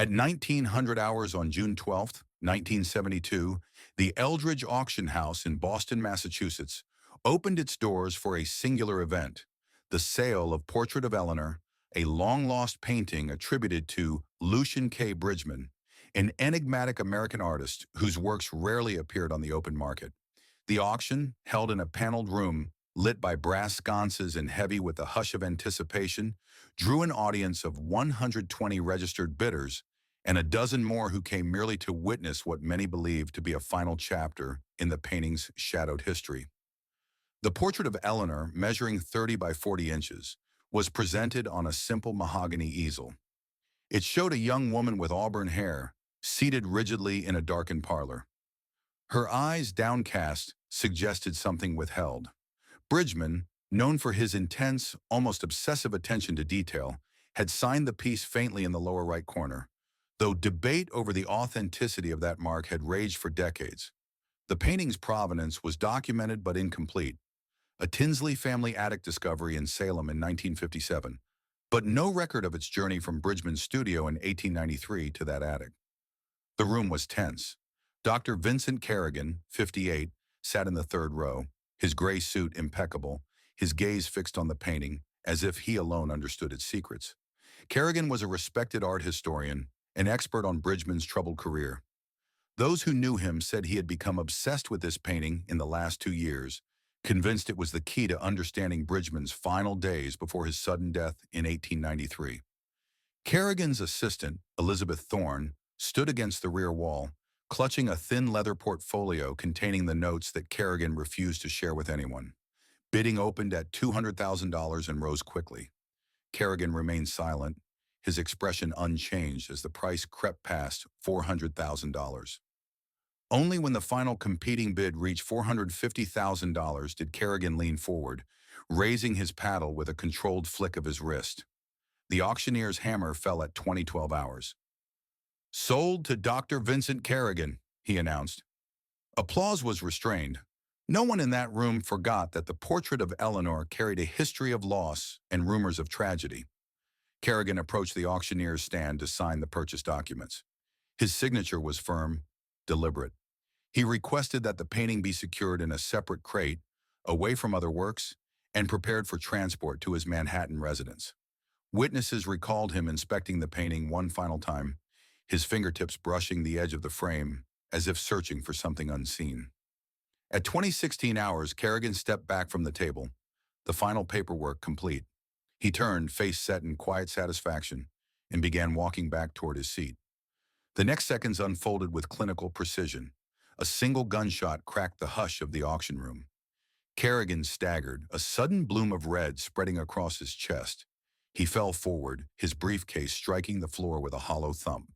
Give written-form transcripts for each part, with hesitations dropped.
At 1900 hours on June 12, 1972, the Eldridge Auction House in Boston, Massachusetts, opened its doors for a singular event, the sale of Portrait of Eleanor, a long-lost painting attributed to Lucian K. Bridgman, an enigmatic American artist whose works rarely appeared on the open market. The auction, held in a paneled room lit by brass sconces and heavy with the hush of anticipation, drew an audience of 120 registered bidders and a dozen more who came merely to witness what many believed to be a final chapter in the painting's shadowed history. The portrait of Eleanor, measuring 30 by 40 inches, was presented on a simple mahogany easel. It showed a young woman with auburn hair, seated rigidly in a darkened parlor. Her eyes, downcast, suggested something withheld. Bridgman, known for his intense, almost obsessive attention to detail, had signed the piece faintly in the lower right corner, though debate over the authenticity of that mark had raged for decades. The painting's provenance was documented but incomplete, a Tinsley family attic discovery in Salem in 1957, but no record of its journey from Bridgman's studio in 1893 to that attic. The room was tense. Dr. Vincent Kerrigan, 58, sat in the third row, his gray suit impeccable, his gaze fixed on the painting, as if he alone understood its secrets. Kerrigan was a respected art historian, an expert on Bridgman's troubled career. Those who knew him said he had become obsessed with this painting in the last 2 years, convinced it was the key to understanding Bridgman's final days before his sudden death in 1893. Kerrigan's assistant, Elizabeth Thorne, stood against the rear wall, clutching a thin leather portfolio containing the notes that Kerrigan refused to share with anyone. Bidding opened at $200,000 and rose quickly. Kerrigan remained silent, his expression unchanged as the price crept past $400,000. Only when the final competing bid reached $450,000 did Kerrigan lean forward, raising his paddle with a controlled flick of his wrist. The auctioneer's hammer fell at 2012 hours. "Sold to Dr. Vincent Kerrigan," he announced. Applause was restrained. No one in that room forgot that the portrait of Eleanor carried a history of loss and rumors of tragedy. Kerrigan approached the auctioneer's stand to sign the purchase documents. His signature was firm, deliberate. He requested that the painting be secured in a separate crate, away from other works, and prepared for transport to his Manhattan residence. Witnesses recalled him inspecting the painting one final time, his fingertips brushing the edge of the frame, as if searching for something unseen. At 2016 hours, Kerrigan stepped back from the table, the final paperwork complete. He turned, face set in quiet satisfaction, and began walking back toward his seat. The next seconds unfolded with clinical precision. A single gunshot cracked the hush of the auction room. Kerrigan staggered, a sudden bloom of red spreading across his chest. He fell forward, his briefcase striking the floor with a hollow thump.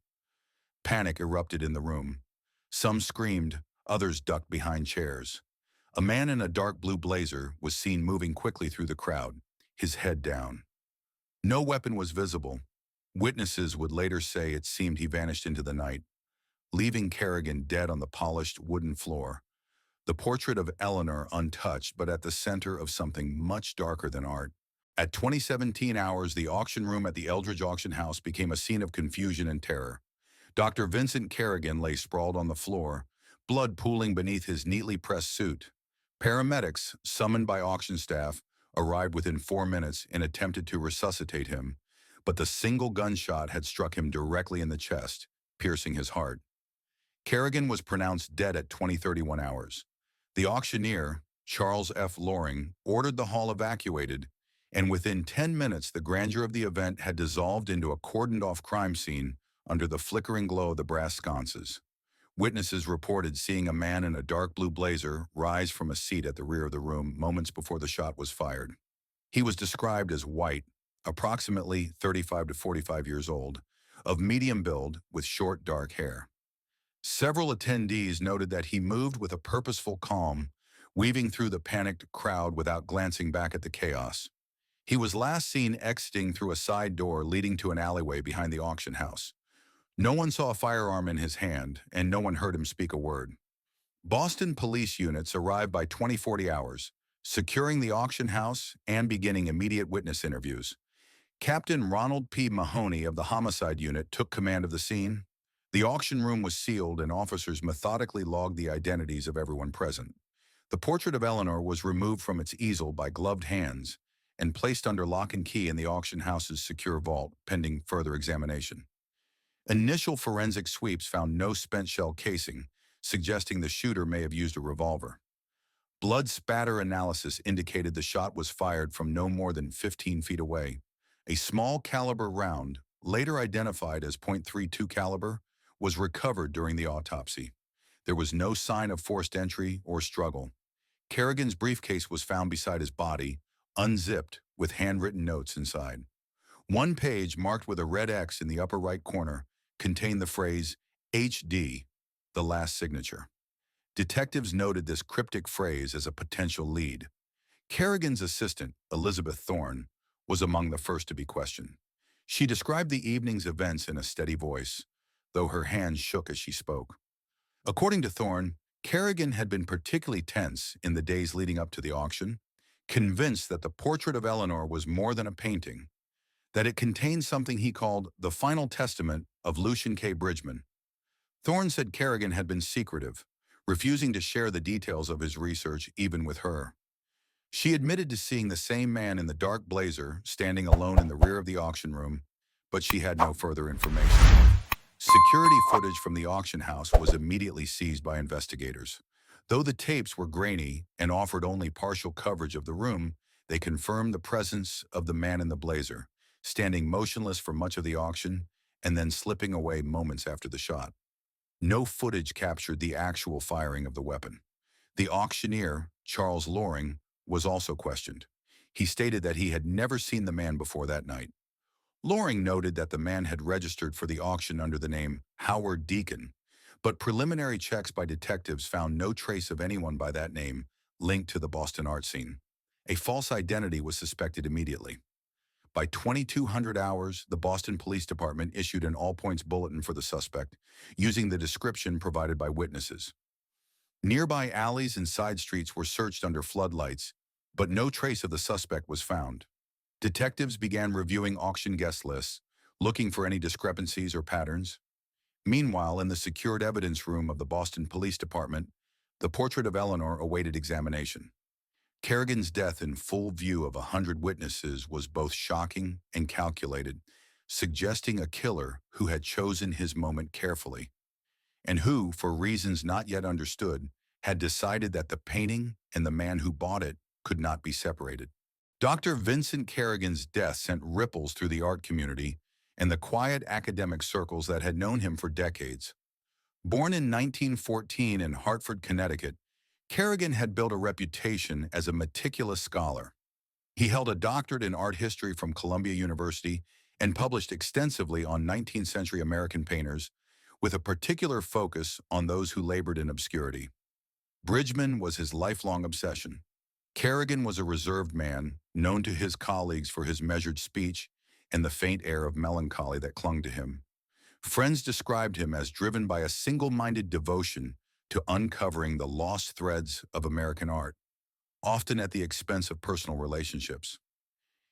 Panic erupted in the room. Some screamed, others ducked behind chairs. A man in a dark blue blazer was seen moving quickly through the crowd, his head down. No weapon was visible. Witnesses would later say it seemed he vanished into the night, leaving Kerrigan dead on the polished wooden floor. The portrait of Eleanor untouched, but at the center of something much darker than art. At 2017 hours, the auction room at the Eldridge Auction House became a scene of confusion and terror. Dr. Vincent Kerrigan lay sprawled on the floor, blood pooling beneath his neatly pressed suit. Paramedics, summoned by auction staff, arrived within 4 minutes and attempted to resuscitate him, but the single gunshot had struck him directly in the chest, piercing his heart. Kerrigan was pronounced dead at 2031 hours. The auctioneer, Charles F. Loring, ordered the hall evacuated, and within 10 minutes the grandeur of the event had dissolved into a cordoned-off crime scene under the flickering glow of the brass sconces. Witnesses reported seeing a man in a dark blue blazer rise from a seat at the rear of the room moments before the shot was fired. He was described as white, approximately 35 to 45 years old, of medium build with short dark hair. Several attendees noted that he moved with a purposeful calm, weaving through the panicked crowd without glancing back at the chaos. He was last seen exiting through a side door leading to an alleyway behind the auction house. No one saw a firearm in his hand, and no one heard him speak a word. Boston police units arrived by 2040 hours, securing the auction house and beginning immediate witness interviews. Captain Ronald P. Mahoney of the Homicide Unit took command of the scene. The auction room was sealed and officers methodically logged the identities of everyone present. The portrait of Eleanor was removed from its easel by gloved hands and placed under lock and key in the auction house's secure vault, pending further examination. Initial forensic sweeps found no spent shell casing, suggesting the shooter may have used a revolver. Blood spatter analysis indicated the shot was fired from no more than 15 feet away. A small caliber round, later identified as .32 caliber, was recovered during the autopsy. There was no sign of forced entry or struggle. Kerrigan's briefcase was found beside his body, unzipped, with handwritten notes inside. One page, marked with a red X in the upper right corner, contained the phrase HD, the last signature. Detectives noted this cryptic phrase as a potential lead. Kerrigan's assistant, Elizabeth Thorne, was among the first to be questioned. She described the evening's events in a steady voice, though her hands shook as she spoke. According to Thorne, Kerrigan had been particularly tense in the days leading up to the auction, convinced that the portrait of Eleanor was more than a painting, that it contained something he called the final testament of Lucian K. Bridgman. Thorne said Kerrigan had been secretive, refusing to share the details of his research even with her. She admitted to seeing the same man in the dark blazer standing alone in the rear of the auction room, but she had no further information. Security footage from the auction house was immediately seized by investigators. Though the tapes were grainy and offered only partial coverage of the room, they confirmed the presence of the man in the blazer, standing motionless for much of the auction and then slipping away moments after the shot. No footage captured the actual firing of the weapon. The auctioneer, Charles Loring, was also questioned. He stated that he had never seen the man before that night. Loring noted that the man had registered for the auction under the name Howard Deacon, but preliminary checks by detectives found no trace of anyone by that name linked to the Boston art scene. A false identity was suspected immediately. By 2200 hours, the Boston Police Department issued an all-points bulletin for the suspect, using the description provided by witnesses. Nearby alleys and side streets were searched under floodlights, but no trace of the suspect was found. Detectives began reviewing auction guest lists, looking for any discrepancies or patterns. Meanwhile, in the secured evidence room of the Boston Police Department, the portrait of Eleanor awaited examination. Kerrigan's death in full view of 100 witnesses was both shocking and calculated, suggesting a killer who had chosen his moment carefully, and who, for reasons not yet understood, had decided that the painting and the man who bought it could not be separated. Dr. Vincent Kerrigan's death sent ripples through the art community and the quiet academic circles that had known him for decades. Born in 1914 in Hartford, Connecticut, Kerrigan had built a reputation as a meticulous scholar. He held a doctorate in art history from Columbia University and published extensively on 19th century American painters, with a particular focus on those who labored in obscurity. Bridgman was his lifelong obsession. Kerrigan was a reserved man, known to his colleagues for his measured speech and the faint air of melancholy that clung to him. Friends described him as driven by a single-minded devotion to uncovering the lost threads of American art, often at the expense of personal relationships.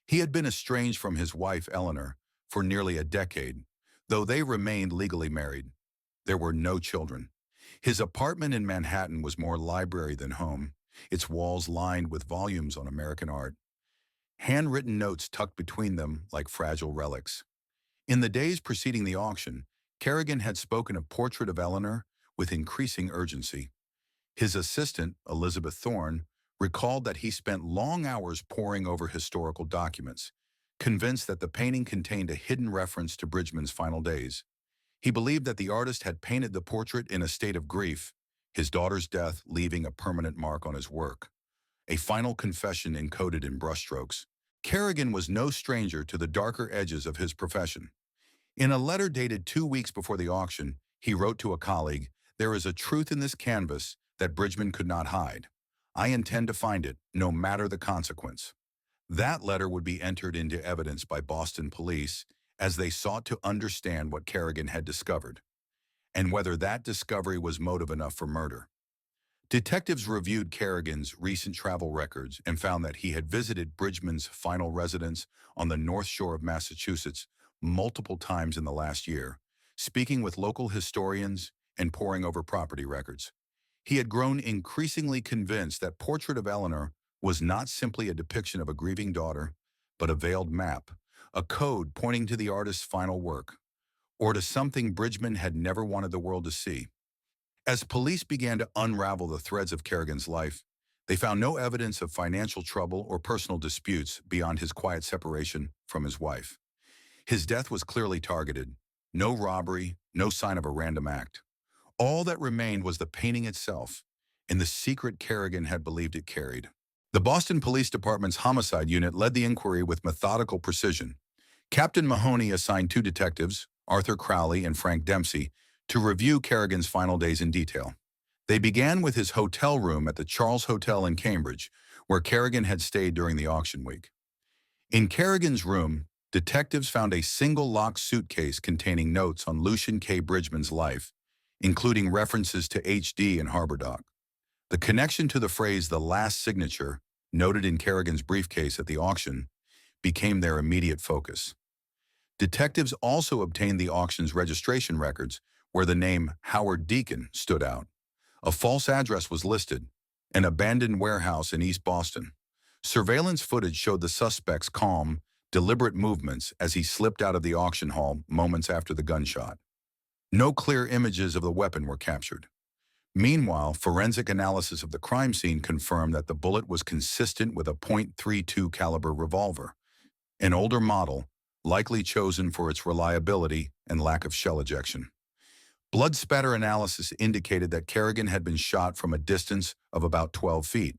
He had been estranged from his wife, Eleanor, for nearly a decade, though they remained legally married. There were no children. His apartment in Manhattan was more library than home, its walls lined with volumes on American art, handwritten notes tucked between them like fragile relics. In the days preceding the auction, Kerrigan had spoken of Portrait of Eleanor with increasing urgency. His assistant, Elizabeth Thorne, recalled that he spent long hours poring over historical documents, convinced that the painting contained a hidden reference to Bridgman's final days. He believed that the artist had painted the portrait in a state of grief, his daughter's death leaving a permanent mark on his work. A final confession encoded in brushstrokes. Kerrigan was no stranger to the darker edges of his profession. In a letter dated 2 weeks before the auction, he wrote to a colleague, "There is a truth in this canvas that Bridgman could not hide. I intend to find it, no matter the consequence." That letter would be entered into evidence by Boston police as they sought to understand what Kerrigan had discovered, and whether that discovery was motive enough for murder. Detectives reviewed Kerrigan's recent travel records and found that he had visited Bridgman's final residence on the North Shore of Massachusetts multiple times in the last year, speaking with local historians and poring over property records. He had grown increasingly convinced that Portrait of Eleanor was not simply a depiction of a grieving daughter, but a veiled map, a code pointing to the artist's final work, or to something Bridgman had never wanted the world to see. As police began to unravel the threads of Kerrigan's life, they found no evidence of financial trouble or personal disputes beyond his quiet separation from his wife. His death was clearly targeted. No robbery, no sign of a random act. All that remained was the painting itself, and the secret Kerrigan had believed it carried. The Boston Police Department's homicide unit led the inquiry with methodical precision. Captain Mahoney assigned two detectives, Arthur Crowley and Frank Dempsey, to review Kerrigan's final days in detail. They began with his hotel room at the Charles Hotel in Cambridge, where Kerrigan had stayed during the auction week. In Kerrigan's room, detectives found a single locked suitcase containing notes on Lucian K. Bridgman's life, including references to HD and Harbor Dock. The connection to the phrase "the last signature," noted in Kerrigan's briefcase at the auction, became their immediate focus. Detectives also obtained the auction's registration records, where the name Howard Deacon stood out. A false address was listed, an abandoned warehouse in East Boston. Surveillance footage showed the suspect's calm, deliberate movements as he slipped out of the auction hall moments after the gunshot. No clear images of the weapon were captured. Meanwhile, forensic analysis of the crime scene confirmed that the bullet was consistent with a .32 caliber revolver, an older model, likely chosen for its reliability and lack of shell ejection. Blood spatter analysis indicated that Kerrigan had been shot from a distance of about 12 feet,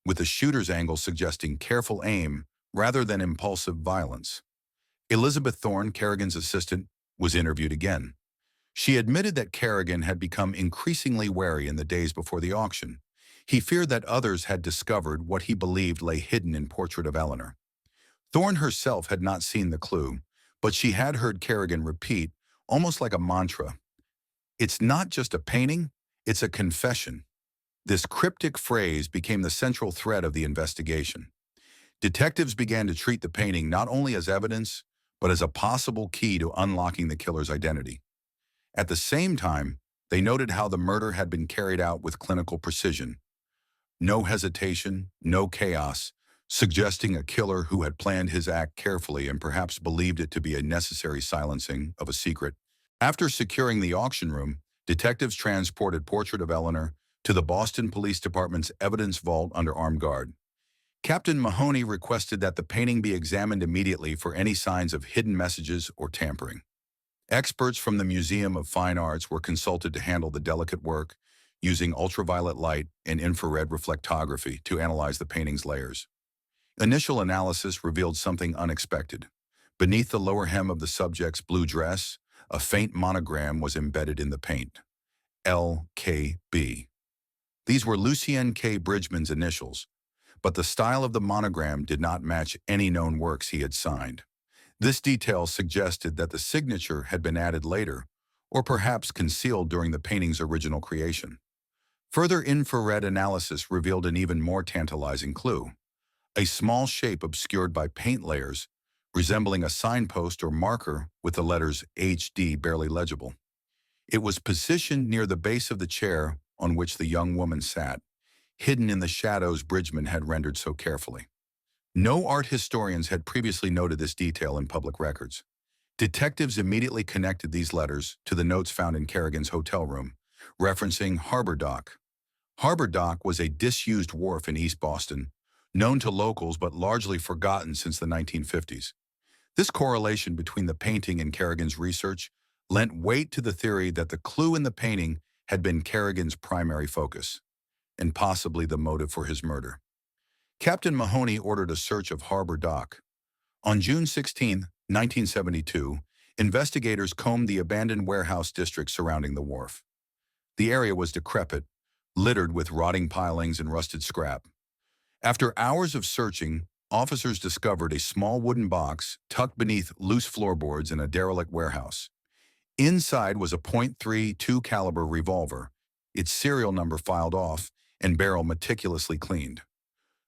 with the shooter's angle suggesting careful aim rather than impulsive violence. Elizabeth Thorne, Kerrigan's assistant, was interviewed again. She admitted that Kerrigan had become increasingly wary in the days before the auction. He feared that others had discovered what he believed lay hidden in Portrait of Eleanor. Thorne herself had not seen the clue, but she had heard Kerrigan repeat, almost like a mantra, "It's not just a painting, it's a confession." This cryptic phrase became the central thread of the investigation. Detectives began to treat the painting not only as evidence, but as a possible key to unlocking the killer's identity. At the same time, they noted how the murder had been carried out with clinical precision. No hesitation, no chaos, suggesting a killer who had planned his act carefully and perhaps believed it to be a necessary silencing of a secret. After securing the auction room, detectives transported Portrait of Eleanor to the Boston Police Department's evidence vault under armed guard. Captain Mahoney requested that the painting be examined immediately for any signs of hidden messages or tampering. Experts from the Museum of Fine Arts were consulted to handle the delicate work, using ultraviolet light and infrared reflectography to analyze the painting's layers. Initial analysis revealed something unexpected. Beneath the lower hem of the subject's blue dress, a faint monogram was embedded in the paint. LKB. These were Lucien K. Bridgman's initials, but the style of the monogram did not match any known works he had signed. This detail suggested that the signature had been added later, or perhaps concealed during the painting's original creation. Further infrared analysis revealed an even more tantalizing clue: a small shape obscured by paint layers, resembling a signpost or marker with the letters HD barely legible. It was positioned near the base of the chair on which the young woman sat, hidden in the shadows Bridgman had rendered so carefully. No art historians had previously noted this detail in public records. Detectives immediately connected these letters to the notes found in Kerrigan's hotel room, referencing Harbor Dock. Harbor Dock was a disused wharf in East Boston, known to locals but largely forgotten since the 1950s. This correlation between the painting and Kerrigan's research lent weight to the theory that the clue in the painting had been Kerrigan's primary focus, and possibly the motive for his murder. Captain Mahoney ordered a search of Harbor Dock. On June 16, 1972, investigators combed the abandoned warehouse district surrounding the wharf. The area was decrepit, littered with rotting pilings and rusted scrap. After hours of searching, officers discovered a small wooden box tucked beneath loose floorboards in a derelict warehouse. Inside was a .32 caliber revolver, its serial number filed off, and barrel meticulously cleaned.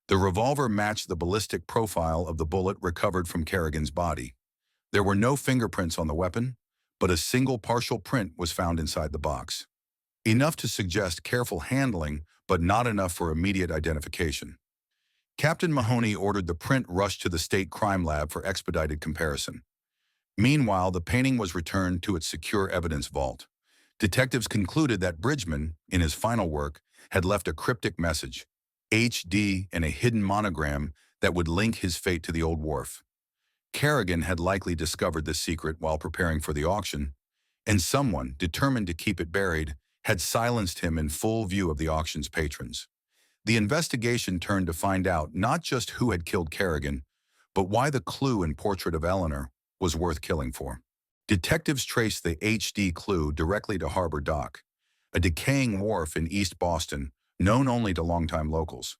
The revolver matched the ballistic profile of the bullet recovered from Kerrigan's body. There were no fingerprints on the weapon, but a single partial print was found inside the box. Enough to suggest careful handling, but not enough for immediate identification. Captain Mahoney ordered the print rushed to the state crime lab for expedited comparison. Meanwhile, the painting was returned to its secure evidence vault. Detectives concluded that Bridgman, in his final work, had left a cryptic message, HD, and a hidden monogram that would link his fate to the old wharf. Kerrigan had likely discovered this secret while preparing for the auction, and someone, determined to keep it buried, had silenced him in full view of the auction's patrons. The investigation turned to find out not just who had killed Kerrigan, but why the clue in Portrait of Eleanor was worth killing for. Detectives traced the HD clue directly to Harbor Dock, a decaying wharf in East Boston, known only to longtime locals.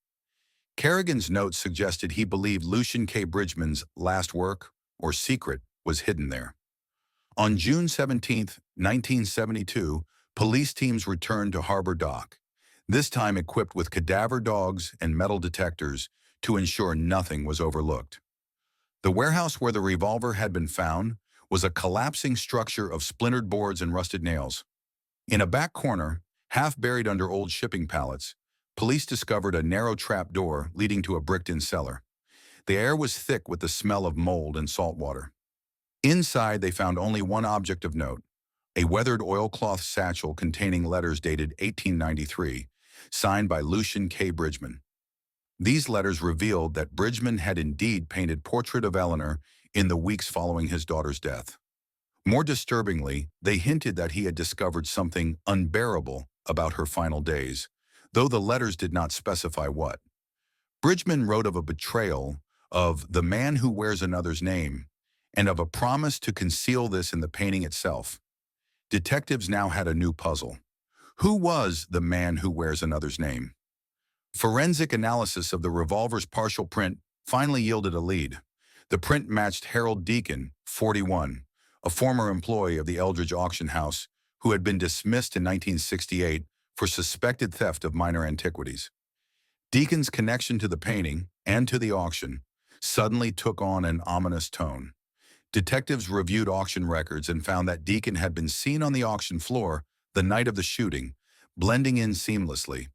Kerrigan's notes suggested he believed Lucian K. Bridgman's last work, or secret, was hidden there. On June 17, 1972, police teams returned to Harbor Dock, this time equipped with cadaver dogs and metal detectors to ensure nothing was overlooked. The warehouse where the revolver had been found was a collapsing structure of splintered boards and rusted nails. In a back corner, half buried under old shipping pallets, police discovered a narrow trap door leading to a bricked-in cellar. The air was thick with the smell of mold and salt water. Inside, they found only one object of note, a weathered oilcloth satchel containing letters dated 1893, signed by Lucian K. Bridgman. These letters revealed that Bridgman had indeed painted Portrait of Eleanor in the weeks following his daughter's death. More disturbingly, they hinted that he had discovered something unbearable about her final days, though the letters did not specify what. Bridgman wrote of a betrayal, of the man who wears another's name, and of a promise to conceal this in the painting itself. Detectives now had a new puzzle. Who was the man who wears another's name? Forensic analysis of the revolver's partial print finally yielded a lead. The print matched Harold Deacon, 41, a former employee of the Eldridge auction house who had been dismissed in 1968 for suspected theft of minor antiquities. Deacon's connection to the painting and to the auction suddenly took on an ominous tone. Detectives reviewed auction records and found that Deacon had been seen on the auction floor the night of the shooting, blending in seamlessly.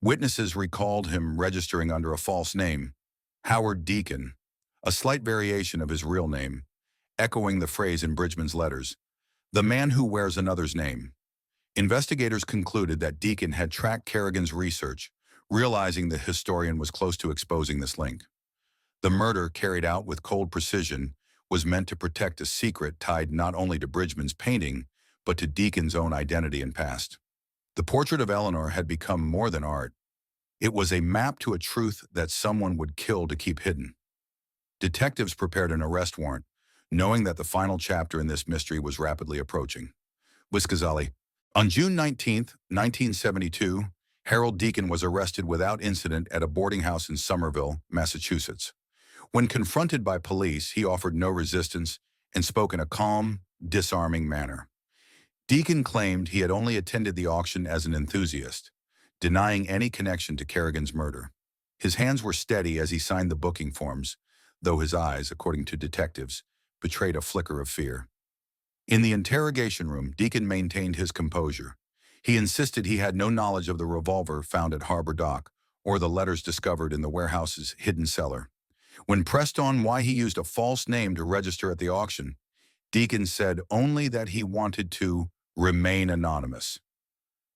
Witnesses recalled him registering under a false name, Howard Deacon, a slight variation of his real name, echoing the phrase in Bridgman's letters, the man who wears another's name. Investigators concluded that Deacon had tracked Kerrigan's research, realizing the historian was close to exposing this link. The murder, carried out with cold precision, was meant to protect a secret tied not only to Bridgman's painting, but to Deacon's own identity and past. The Portrait of Eleanor had become more than art. It was a map to a truth that someone would kill to keep hidden. Detectives prepared an arrest warrant, knowing that the final chapter in this mystery was rapidly approaching. Wiskazali. On June 19, 1972, Harold Deacon was arrested without incident at a boarding house in Somerville, Massachusetts. When confronted by police, he offered no resistance and spoke in a calm, disarming manner. Deacon claimed he had only attended the auction as an enthusiast, denying any connection to Kerrigan's murder. His hands were steady as he signed the booking forms, though his eyes, according to detectives, betrayed a flicker of fear. In the interrogation room, Deacon maintained his composure. He insisted he had no knowledge of the revolver found at Harbor Dock or the letters discovered in the warehouse's hidden cellar. When pressed on why he used a false name to register at the auction, Deacon said only that he wanted to remain anonymous.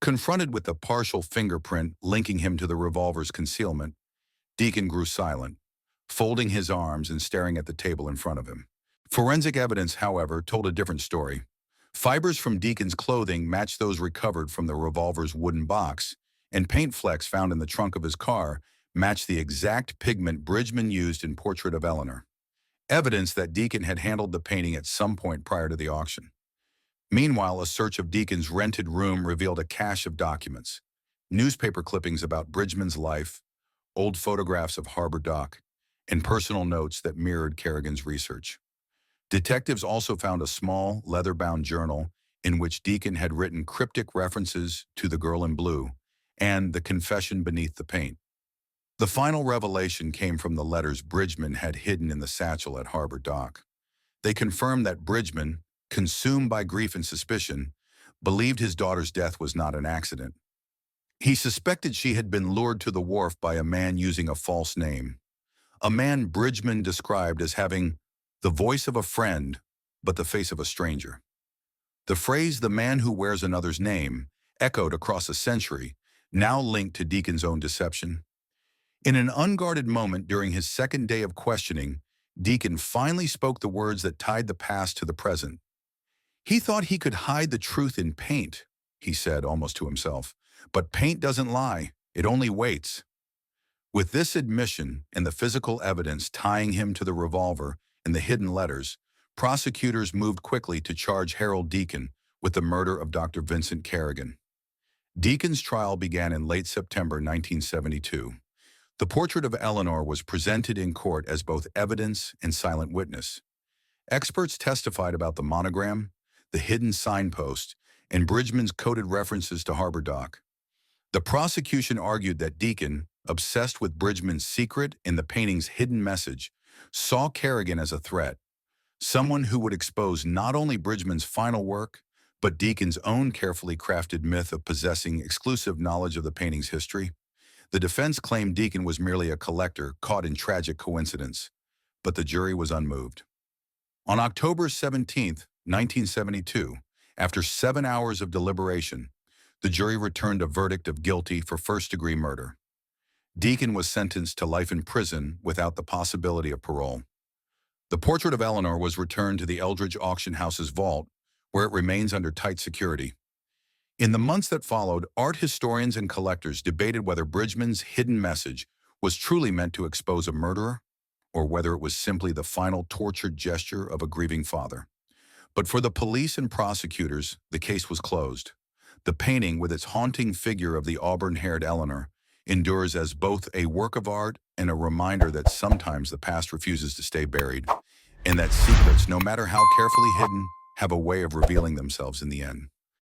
Confronted with the partial fingerprint linking him to the revolver's concealment, Deacon grew silent, folding his arms and staring at the table in front of him. Forensic evidence, however, told a different story. Fibers from Deacon's clothing matched those recovered from the revolver's wooden box, and paint flecks found in the trunk of his car matched the exact pigment Bridgman used in Portrait of Eleanor, evidence that Deacon had handled the painting at some point prior to the auction. Meanwhile, a search of Deacon's rented room revealed a cache of documents, newspaper clippings about Bridgman's life, old photographs of Harbor Dock, and personal notes that mirrored Kerrigan's research. Detectives also found a small, leather-bound journal in which Deacon had written cryptic references to the girl in blue and the confession beneath the paint. The final revelation came from the letters Bridgman had hidden in the satchel at Harbor Dock. They confirmed that Bridgman, consumed by grief and suspicion, believed his daughter's death was not an accident. He suspected she had been lured to the wharf by a man using a false name, a man Bridgman described as having the voice of a friend, but the face of a stranger. The phrase, "the man who wears another's name," echoed across a century, now linked to Deacon's own deception. In an unguarded moment during his second day of questioning, Deacon finally spoke the words that tied the past to the present. He thought he could hide the truth in paint, he said almost to himself. But paint doesn't lie, it only waits. With this admission and the physical evidence tying him to the revolver and the hidden letters, prosecutors moved quickly to charge Harold Deacon with the murder of Dr. Vincent Kerrigan. Deacon's trial began in late September 1972. The portrait of Eleanor was presented in court as both evidence and silent witness. Experts testified about the monogram, the hidden signpost, and Bridgman's coded references to Harbor Dock. The prosecution argued that Deacon, obsessed with Bridgman's secret and the painting's hidden message, saw Kerrigan as a threat, someone who would expose not only Bridgman's final work, but Deacon's own carefully crafted myth of possessing exclusive knowledge of the painting's history. The defense claimed Deacon was merely a collector caught in tragic coincidence, but the jury was unmoved. On October 17, 1972, after 7 hours of deliberation, the jury returned a verdict of guilty for first-degree murder. Deacon was sentenced to life in prison without the possibility of parole. The portrait of Eleanor was returned to the Eldridge Auction House's vault, where it remains under tight security. In the months that followed, art historians and collectors debated whether Bridgman's hidden message was truly meant to expose a murderer, or whether it was simply the final tortured gesture of a grieving father. But for the police and prosecutors, the case was closed. The painting, with its haunting figure of the auburn-haired Eleanor, endures as both a work of art and a reminder that sometimes the past refuses to stay buried, and that secrets, no matter how carefully hidden, have a way of revealing themselves in the end.